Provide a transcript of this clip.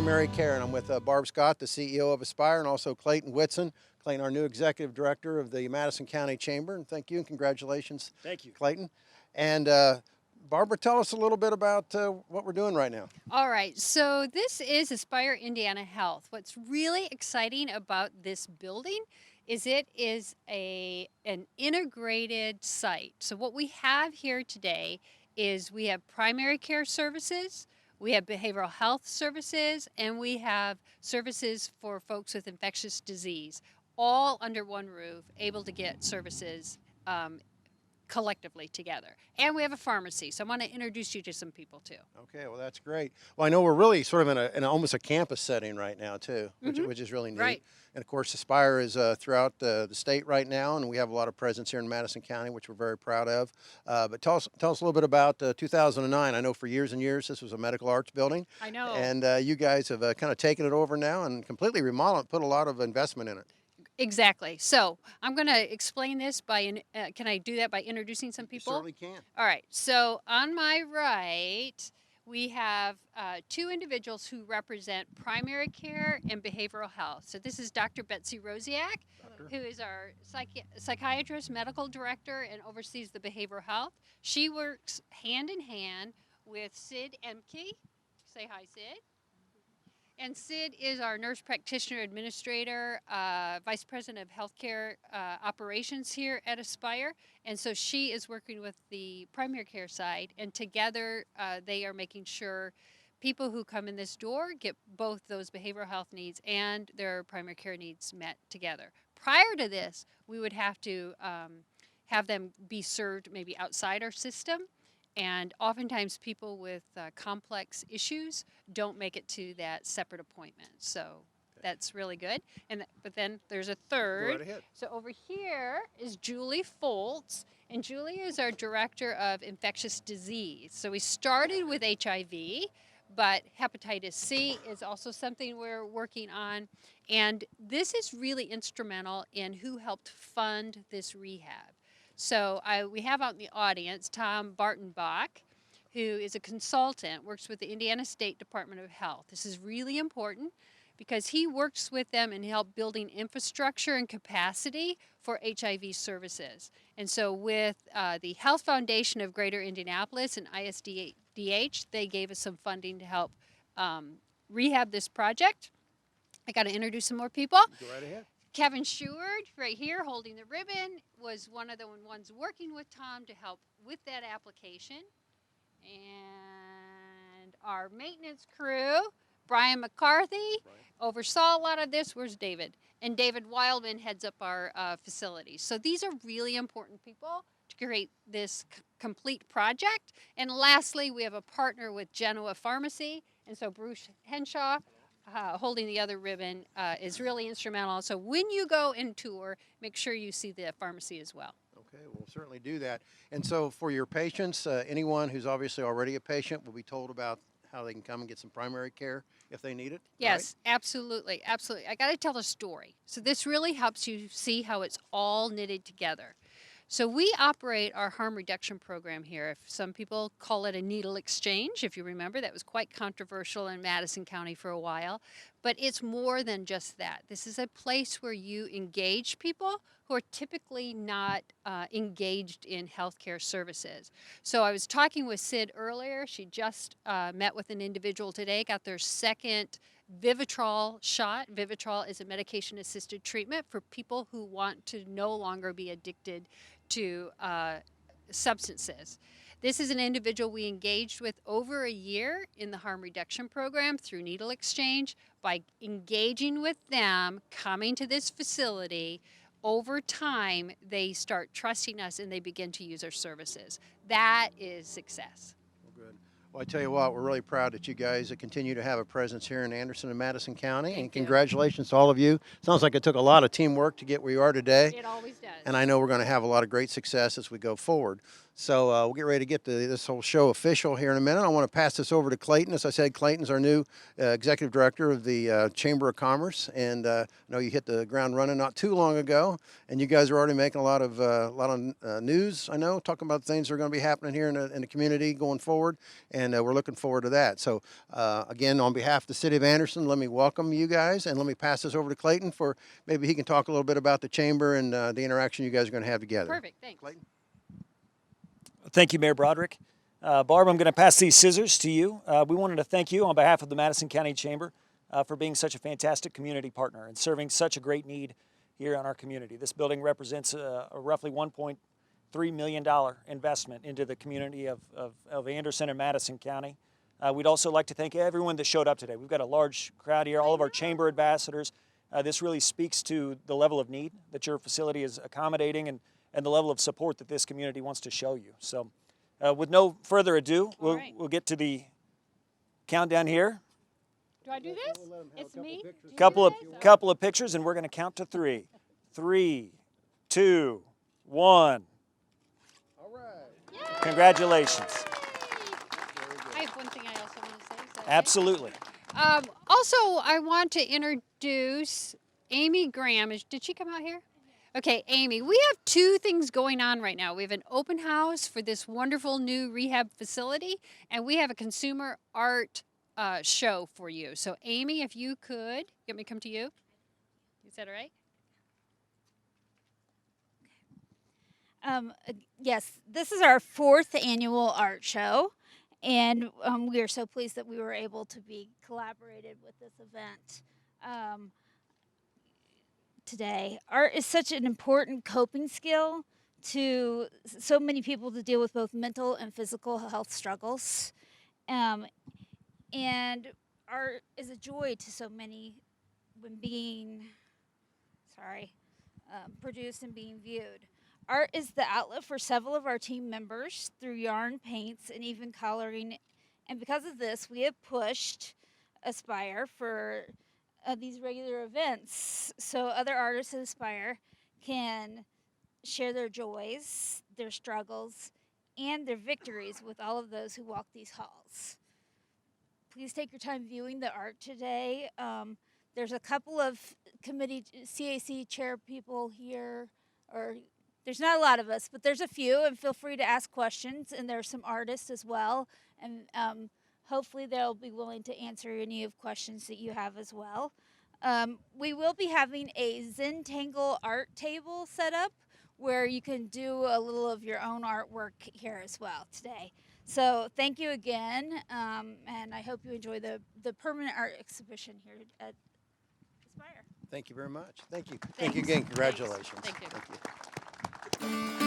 Primary Care, and I'm with Barb Scott, the CEO of Aspire, and also Clayton Whitson. Clayton, our new Executive Director of the Madison County Chamber, and thank you and congratulations. Thank you. Clayton. And Barbara, tell us a little bit about what we're doing right now. All right, so this is Aspire Indiana Health. What's really exciting about this building is it is an integrated site. So what we have here today is we have primary care services, we have behavioral health services, and we have services for folks with infectious disease, all under one roof, able to get services collectively together. And we have a pharmacy, so I want to introduce you to some people too. Okay, well that's great. Well, I know we're really sort of in almost a campus setting right now too, which is really neat. Right. And of course, Aspire is throughout the state right now, and we have a lot of presence here in Madison County, which we're very proud of. But tell us a little bit about 2009. I know for years and years this was a medical arts building. I know. And you guys have kind of taken it over now and completely remodeled it, put a lot of investment in it. Exactly. So I'm going to explain this by, can I do that by introducing some You people? certainly can. All right. So on my right, we have two individuals who represent primary care and behavioral health. So this is Dr. Betsy Rosiak, who is our psychiatrist, medical director, and oversees the behavioral health. She works hand in hand with Sid Emke. Say hi, Sid. And Sid is our nurse practitioner administrator, vice president of healthcare operations here at Aspire. And so she is working with the primary care side, and together they are making sure people who come in this door get both those behavioral health needs and their primary care needs met together. Prior to this, we would have to have them be served maybe outside our system. And oftentimes people with complex issues don't make it to that separate appointment. So that's really good. But then there's a third. Go right ahead. So over here is Julie Foltz. And Julie is our director of infectious disease. So we started with HIV, but hepatitis C is also something we're working on. And this is really instrumental in who helped fund this rehab. So we have out in the audience Tom Bartenbach, who is a consultant, works with the Indiana State Department of Health. This is really important because he works with them and help building infrastructure and capacity for HIV services. And so with the Health Foundation of Greater Indianapolis and ISDH, they gave us some funding to help rehab this project. I got to introduce some more people. Go right ahead. Kevin Sheward, right here, holding the ribbon, was one of the ones working with Tom to help with that application. And our maintenance crew, Brian McCarthy, oversaw a lot of this. Where's David? And David Wildman heads up our facilities. So these are really important people to create this complete project. And lastly, we have a partner with Genoa Pharmacy. And so Bruce Henshaw, holding the other ribbon, is really instrumental. So when you go and tour, make sure you see the pharmacy as well. Okay, we'll certainly do that. And so for your patients, anyone who's obviously already a patient will be told about how they can come and get some primary care if they need it? Yes, right? Absolutely, absolutely. I got to tell a story. So this really helps you see how it's all knitted together. So we operate our harm reduction program here. If some people call it a needle exchange, if you remember, that was quite controversial in Madison County for a while. But it's more than just that. This is a place where you engage people who are typically not engaged in healthcare services. So I was talking with Sid earlier. She just met with an individual today, got their second Vivitrol shot. Vivitrol is a medication-assisted treatment for people who want to no longer be addicted to substances. This is an individual we engaged with over a year in the harm reduction program through needle exchange. By engaging with them, coming to this facility, over time they start trusting us and they begin to use our services. That is success. Well, I tell you what, we're really proud that you guys continue to have a presence here in Anderson and Madison County. Thank and you. Congratulations to all of you. Sounds like it took a lot of teamwork to get where you are today. It always does. And I know we're going to have a lot of great success as we go forward. So we'll get ready to get this whole show official here in a minute. I want to pass this over to Clayton. As I said, Clayton's our new executive director of the Chamber of Commerce, and I know you hit the ground running not too long ago, and you guys are already making a lot of news. I know, talking about things that are going to be happening here in the community going forward, and we're looking forward to that. So again, on behalf of the City of Anderson, let me welcome you guys, and let me pass this over to Clayton for maybe he can talk a little bit about the chamber and the interaction you guys are going to have together. Perfect, thanks. Clayton? Thank you, Mayor Broderick. Barb, I'm going to pass these scissors to you. We wanted to thank you on behalf of the Madison County Chamber for being such a fantastic community partner and serving such a great need here in our community. This building represents a roughly $1.3 million investment into the community of Anderson and Madison County. We'd also like to thank everyone that showed up today. We've got a large crowd here, all of our chamber ambassadors. This really speaks to the level of need that your facility is accommodating and the level of support that this community wants to show you. So with no further ado, we'll get to the countdown here. Do I do this? It's me? Couple of pictures, and we're going to count to 3. 3, 2, 1. All right. Yay! Congratulations. I have one thing I also want to say. Is that okay? Absolutely. Also, I want to introduce Amy Graham. Did she come out here? Okay, Amy, we have 2 things going on right now. We have an open house for this wonderful new rehab facility, and we have a consumer art show for you. So, Amy, if you could get me to come to you. Is that all right? Yes, this is our 4th annual art show, and we are so pleased that we were able to be collaborated with this event today. Art is such an important coping skill to so many people to deal with both mental and physical health struggles, and art is a joy to so many when being produced and being viewed. Art is the outlet for several of our team members through yarn, paints, and even coloring. And because of this, we have pushed Aspire for these regular events so other artists at Aspire can share their joys, their struggles, and their victories with all of those who walk these halls. Please take your time viewing the art today. There's a couple of committee CAC chair people here, or there's not a lot of us, but there's a few, and feel free to ask questions. And there's some artists as well, and hopefully they'll be willing to answer any of questions that you have as well. We will be having a Zentangle art table set up where you can do a little of your own artwork here as well today. So thank you again, and I hope you enjoy the permanent art exhibition here at Aspire. Thank you very much. Thank you. Thank you again. Congratulations. Thank you. Thank you.